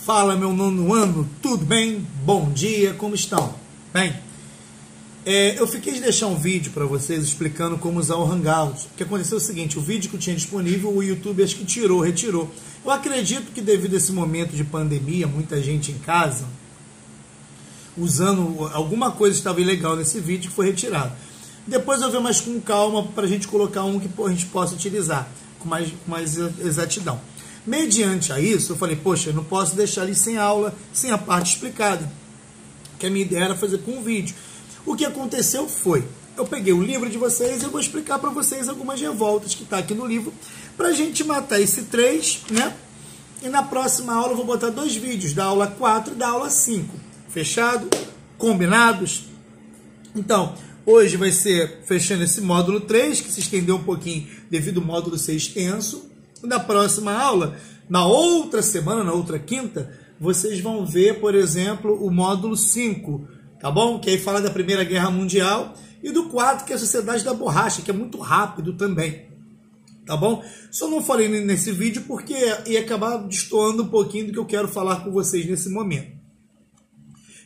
Fala, meu nono ano, tudo bem? Bom dia, como estão? Bem, eu fiquei de deixar um vídeo para vocês explicando como usar o Hangouts. O que aconteceu é o seguinte, o vídeo que eu tinha disponível, o YouTube acho que retirou. Eu acredito que devido a esse momento de pandemia, muita gente em casa, usando alguma coisa estava ilegal nesse vídeo que foi retirado. Depois eu ver mais com calma para a gente colocar um que a gente possa utilizar com mais exatidão. Mediante a isso, eu falei, poxa, eu não posso deixar ali sem aula, sem a parte explicada, que a minha ideia era fazer com um vídeo. O que aconteceu foi, eu peguei o livro de vocês e eu vou explicar para vocês algumas revoltas que está aqui no livro, para a gente matar esse 3, né? E na próxima aula eu vou botar 2 vídeos, da aula 4 e da aula 5. Fechado? Combinados? Então, hoje vai ser fechando esse módulo 3, que se estendeu um pouquinho devido ao módulo ser extenso. Na próxima aula, na outra semana, na outra quinta, vocês vão ver, por exemplo, o módulo 5, tá bom? Que aí fala da Primeira Guerra Mundial, e do 4, que é a Sociedade da Borracha, que é muito rápido também, tá bom? Só não falei nesse vídeo porque ia acabar destoando um pouquinho do que eu quero falar com vocês nesse momento.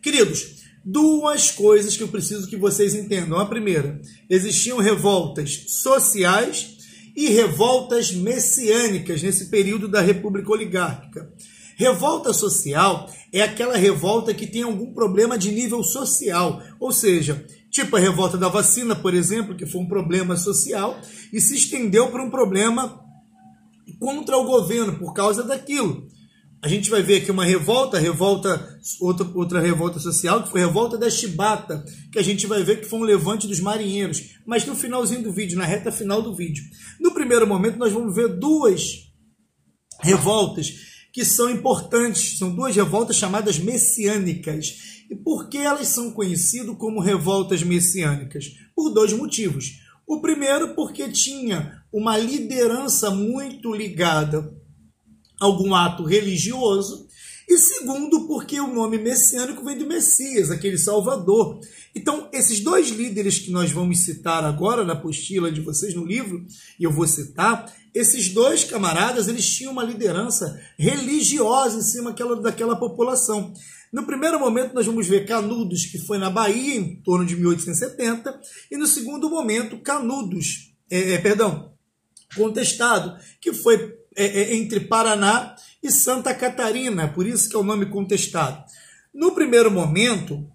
Queridos, 2 coisas que eu preciso que vocês entendam. A primeira, existiam revoltas sociais e revoltas messiânicas nesse período da República Oligárquica. Revolta social é aquela revolta que tem algum problema de nível social, ou seja, tipo a revolta da vacina, por exemplo, que foi um problema social e se estendeu para um problema contra o governo por causa daquilo. A gente vai ver aqui uma outra revolta social, que foi a revolta da Chibata, que a gente vai ver que foi um levante dos marinheiros, mas no finalzinho do vídeo, na reta final do vídeo. No primeiro momento, nós vamos ver 2 revoltas que são importantes, são 2 revoltas chamadas messiânicas. E por que elas são conhecidas como revoltas messiânicas? Por 2 motivos. O primeiro, porque tinha uma liderança muito ligada algum ato religioso, e segundo, porque o nome messiânico vem do Messias, aquele Salvador. Então, esses 2 líderes que nós vamos citar agora na apostila de vocês no livro, e eu vou citar, esses 2 camaradas, eles tinham uma liderança religiosa em cima daquela população. No primeiro momento, nós vamos ver Canudos, que foi na Bahia, em torno de 1870, e no segundo momento, Contestado, que foi entre Paraná e Santa Catarina, por isso que é o nome Contestado. No primeiro momento,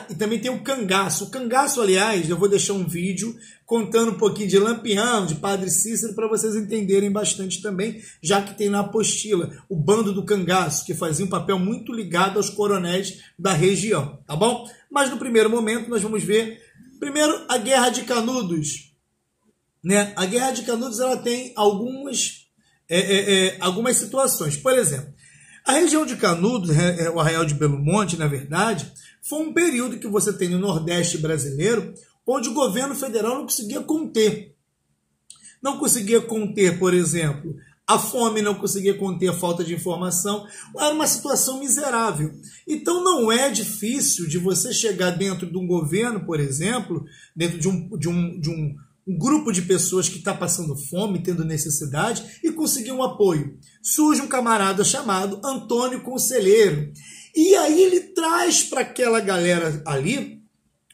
e também tem o Cangaço. O Cangaço, aliás, eu vou deixar um vídeo contando um pouquinho de Lampião, de Padre Cícero, para vocês entenderem bastante também, já que tem na apostila o bando do Cangaço, que fazia um papel muito ligado aos coronéis da região, tá bom? Mas no primeiro momento nós vamos ver, primeiro, a Guerra de Canudos. Né? A Guerra de Canudos ela tem algumas situações. Por exemplo, a região de Canudos, o Arraial de Belo Monte, na verdade, foi um período que você tem no Nordeste brasileiro, onde o governo federal não conseguia conter. Não conseguia conter, por exemplo, a fome, não conseguia conter a falta de informação. Era uma situação miserável. Então não é difícil de você chegar dentro de um governo, por exemplo, dentro de um grupo de pessoas que está passando fome, tendo necessidade, e conseguir um apoio. Surge um camarada chamado Antônio Conselheiro. E aí ele traz para aquela galera ali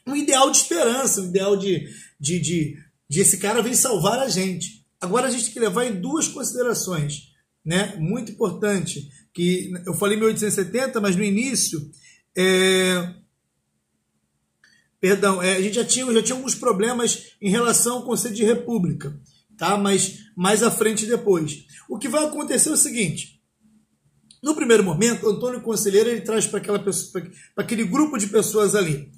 um ideal de esperança, um ideal de esse cara vem salvar a gente. Agora a gente tem que levar em 2 considerações, né? Muito importante, que eu falei 1870, mas no início a gente já tinha alguns problemas em relação ao conceito de república, tá? Mas mais à frente depois. O que vai acontecer é o seguinte, no primeiro momento, Antônio Conselheiro ele traz para aquele grupo de pessoas ali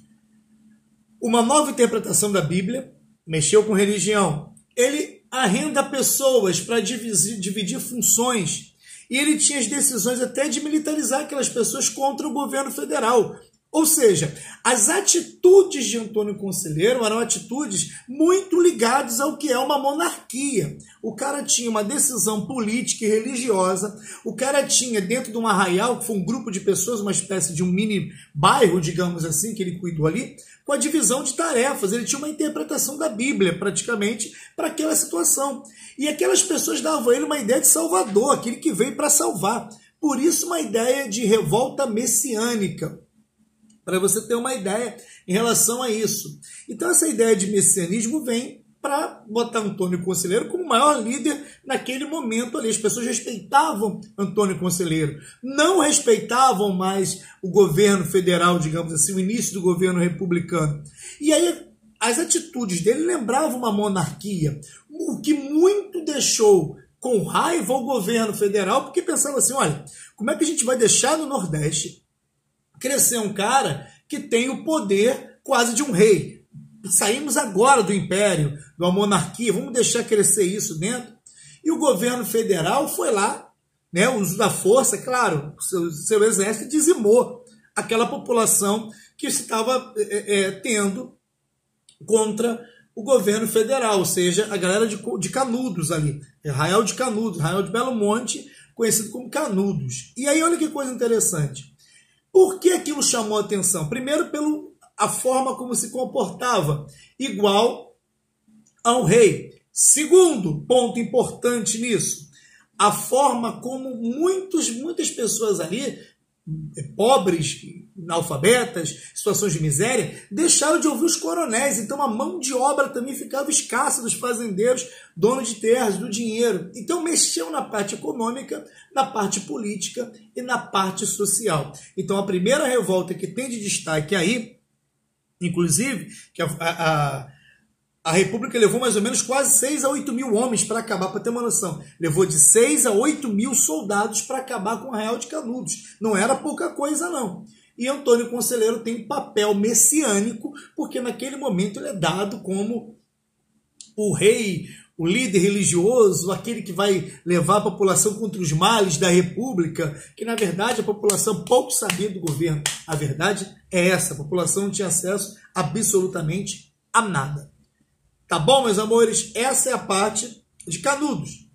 uma nova interpretação da Bíblia, mexeu com religião, ele arrenda pessoas para dividir funções, e ele tinha as decisões até de militarizar aquelas pessoas contra o governo federal. Ou seja, as atitudes de Antônio Conselheiro eram atitudes muito ligadas ao que é uma monarquia. O cara tinha uma decisão política e religiosa, o cara tinha dentro de um arraial, que foi um grupo de pessoas, uma espécie de um mini bairro, digamos assim, que ele cuidou ali, com a divisão de tarefas. Ele tinha uma interpretação da Bíblia, praticamente, para aquela situação. E aquelas pessoas davam a ele uma ideia de salvador, aquele que veio para salvar. Por isso uma ideia de revolta messiânica, para você ter uma ideia em relação a isso. Então essa ideia de messianismo vem para botar Antônio Conselheiro como o maior líder naquele momento ali. As pessoas respeitavam Antônio Conselheiro, não respeitavam mais o governo federal, digamos assim, o início do governo republicano. E aí as atitudes dele lembravam uma monarquia, o que muito deixou com raiva o governo federal, porque pensava assim, olha, como é que a gente vai deixar no Nordeste crescer um cara que tem o poder quase de um rei? Saímos agora do império, de uma monarquia, vamos deixar crescer isso dentro? E o governo federal foi lá, né, o uso da força, claro, seu exército dizimou aquela população que estava tendo contra o governo federal, ou seja, a galera de Canudos ali, Arraial de Canudos, Arraial de Belo Monte, conhecido como Canudos. E aí olha que coisa interessante. Por que aquilo chamou a atenção? Primeiro, a forma como se comportava, igual ao rei. Segundo ponto importante nisso, a forma como muitas pessoas ali, pobres, analfabetas, situações de miséria, deixaram de ouvir os coronéis. Então a mão de obra também ficava escassa dos fazendeiros, donos de terras, do dinheiro. Então mexiam na parte econômica, na parte política e na parte social. Então a primeira revolta que tem de destaque aí, inclusive, que a República levou mais ou menos quase 6 a 8 mil homens para acabar, para ter uma noção. Levou de 6 a 8 mil soldados para acabar com o Arraial de Canudos. Não era pouca coisa, não. E Antônio Conselheiro tem um papel messiânico, porque naquele momento ele é dado como o rei, o líder religioso, aquele que vai levar a população contra os males da República, que na verdade a população pouco sabia do governo. A verdade é essa, a população não tinha acesso absolutamente a nada. Tá bom, meus amores? Essa é a parte de Canudos.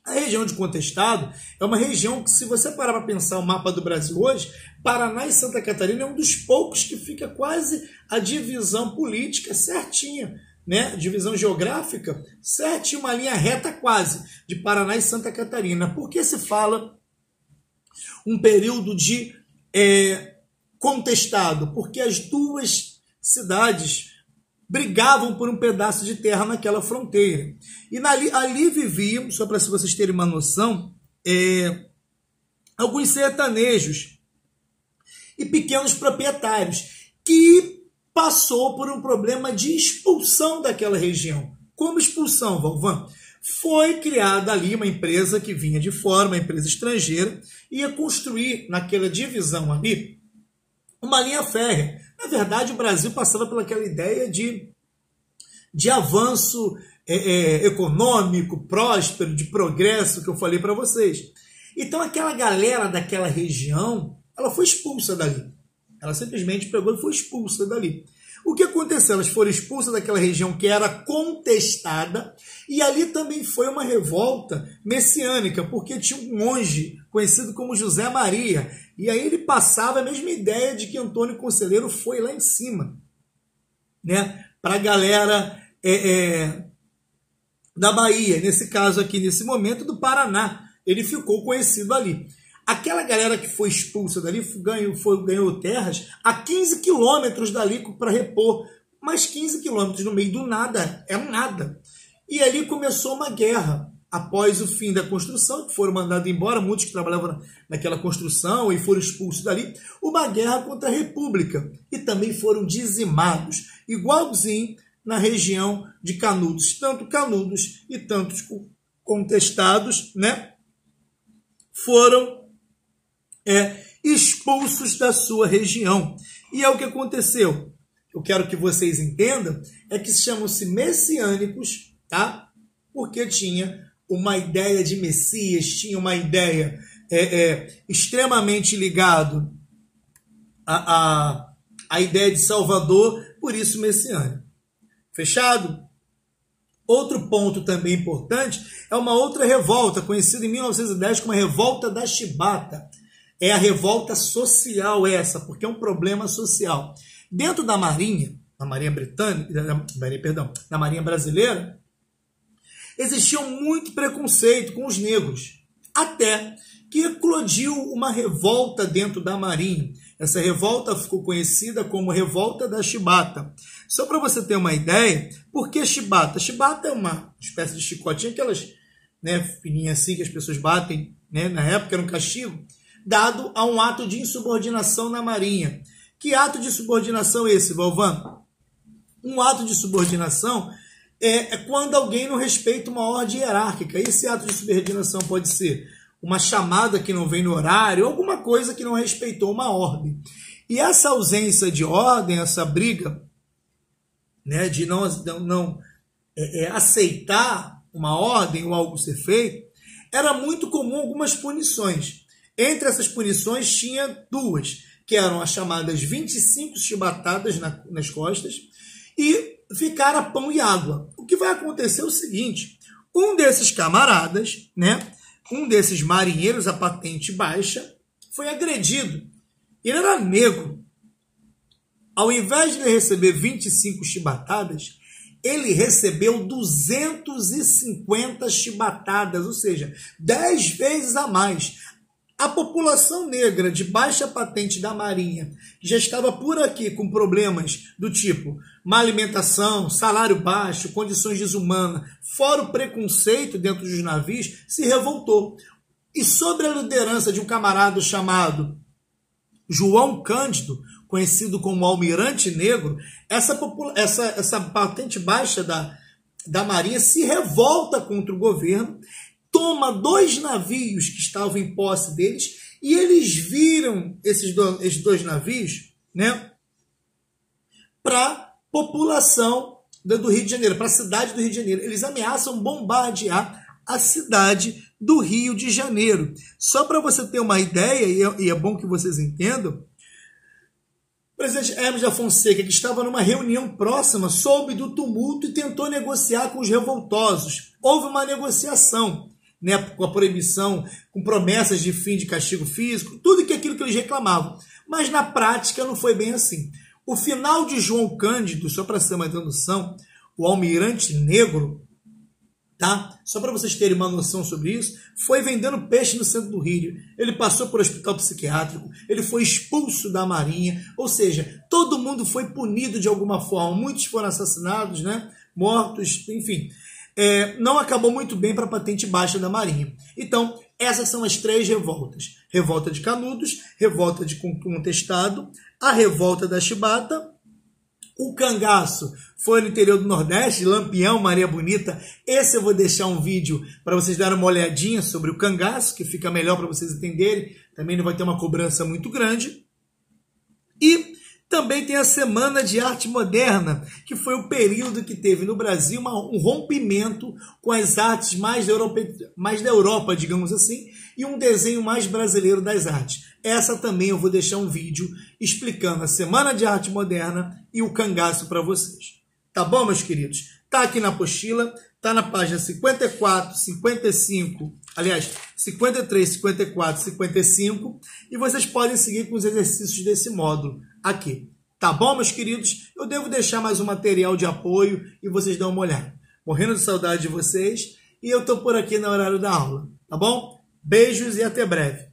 A região de Contestado é uma região que, se você parar para pensar o mapa do Brasil hoje, Paraná e Santa Catarina é um dos poucos que fica quase a divisão política certinha, né? Divisão geográfica certinha, uma linha reta quase, de Paraná e Santa Catarina. Por que se fala um período de contestado? Porque as duas cidades brigavam por um pedaço de terra naquela fronteira. E ali viviam, só para vocês terem uma noção, alguns sertanejos e pequenos proprietários, que passou por um problema de expulsão daquela região. Como expulsão, Valvan? Foi criada ali uma empresa que vinha de fora, uma empresa estrangeira, ia construir naquela divisão ali uma linha férrea. Na verdade, o Brasil passava pelaquela ideia de avanço econômico, próspero, de progresso, que eu falei para vocês. Então, aquela galera daquela região, ela foi expulsa dali. Ela simplesmente pegou e foi expulsa dali. O que aconteceu? Elas foram expulsas daquela região que era contestada, e ali também foi uma revolta messiânica, porque tinha um monge conhecido como José Maria, e aí ele passava a mesma ideia de que Antônio Conselheiro foi lá em cima, né, para a galera da Bahia, nesse caso aqui, nesse momento do Paraná, ele ficou conhecido ali. Aquela galera que foi expulsa dali ganhou terras a 15 quilômetros dali para repor. Mas 15 quilômetros no meio do nada é um nada. E ali começou uma guerra. Após o fim da construção, que foram mandados embora, muitos que trabalhavam naquela construção e foram expulsos dali, uma guerra contra a República. E também foram dizimados, igualzinho na região de Canudos. Tanto Canudos e tantos contestados, né, foram expulsos da sua região. E é o que aconteceu. Eu quero que vocês entendam, é que chamam-se messiânicos, tá? Porque tinha uma ideia de Messias, tinha uma ideia extremamente ligado à ideia de Salvador, por isso messiânico. Fechado? Outro ponto também importante é uma outra revolta, conhecida em 1910 como a Revolta da Chibata. É a revolta social essa, porque é um problema social. Dentro da Marinha, na Marinha na Marinha Brasileira, existia muito preconceito com os negros. Até que eclodiu uma revolta dentro da Marinha. Essa revolta ficou conhecida como Revolta da Chibata. Só para você ter uma ideia, por que chibata? Chibata é uma espécie de chicotinha, aquelas, né, fininhas assim que as pessoas batem, né, na época era um castigo, dado a um ato de insubordinação na Marinha. Que ato de subordinação é esse, Valvan? Um ato de subordinação é quando alguém não respeita uma ordem hierárquica. Esse ato de subordinação pode ser uma chamada que não vem no horário, alguma coisa que não respeitou uma ordem. E essa ausência de ordem, essa briga, né, de não aceitar uma ordem ou algo ser feito, era muito comum algumas punições. Entre essas punições tinha duas, que eram as chamadas 25 chibatadas nas costas e ficar a pão e água. O que vai acontecer é o seguinte, um desses camaradas, né, um desses marinheiros a patente baixa, foi agredido. Ele era negro. Ao invés de ele receber 25 chibatadas, ele recebeu 250 chibatadas, ou seja, 10 vezes a mais. A população negra de baixa patente da Marinha, que já estava por aqui com problemas do tipo má alimentação, salário baixo, condições desumanas, fora o preconceito dentro dos navios, se revoltou. E sobre a liderança de um camarada chamado João Cândido, conhecido como Almirante Negro, essa patente baixa da Marinha se revolta contra o governo, toma 2 navios que estavam em posse deles e eles viram esses dois navios, né, para a população do Rio de Janeiro, para a cidade do Rio de Janeiro. Eles ameaçam bombardear a cidade do Rio de Janeiro. Só para você ter uma ideia, e é bom que vocês entendam, o presidente Hermes da Fonseca, que estava numa reunião próxima, soube do tumulto e tentou negociar com os revoltosos. Houve uma negociação, né, com a proibição, com promessas de fim de castigo físico, tudo aquilo que eles reclamavam. Mas na prática não foi bem assim. O final de João Cândido, só para ser uma noção, o Almirante Negro, tá? Só para vocês terem uma noção sobre isso, foi vendendo peixe no centro do Rio. Ele passou por hospital psiquiátrico, ele foi expulso da Marinha, ou seja, todo mundo foi punido de alguma forma. Muitos foram assassinados, né? Mortos, enfim. Não acabou muito bem para a patente baixa da Marinha. Então, essas são as 3 revoltas. Revolta de Canudos, revolta de Contestado, a revolta da Chibata. O cangaço foi no interior do Nordeste, Lampião, Maria Bonita. Esse eu vou deixar um vídeo para vocês darem uma olhadinha sobre o cangaço, que fica melhor para vocês entenderem. Também não vai ter uma cobrança muito grande. E também tem a Semana de Arte Moderna, que foi o período que teve no Brasil um rompimento com as artes mais da Europa, digamos assim, e um desenho mais brasileiro das artes. Essa também eu vou deixar um vídeo explicando a Semana de Arte Moderna e o cangaço para vocês. Tá bom, meus queridos? Tá aqui na apostila, tá na página 54, 55, aliás, 53, 54, 55, e vocês podem seguir com os exercícios desse módulo aqui. Tá bom, meus queridos? Eu devo deixar mais um material de apoio e vocês dão uma olhada. Morrendo de saudade de vocês e eu tô por aqui no horário da aula, tá bom? Beijos e até breve.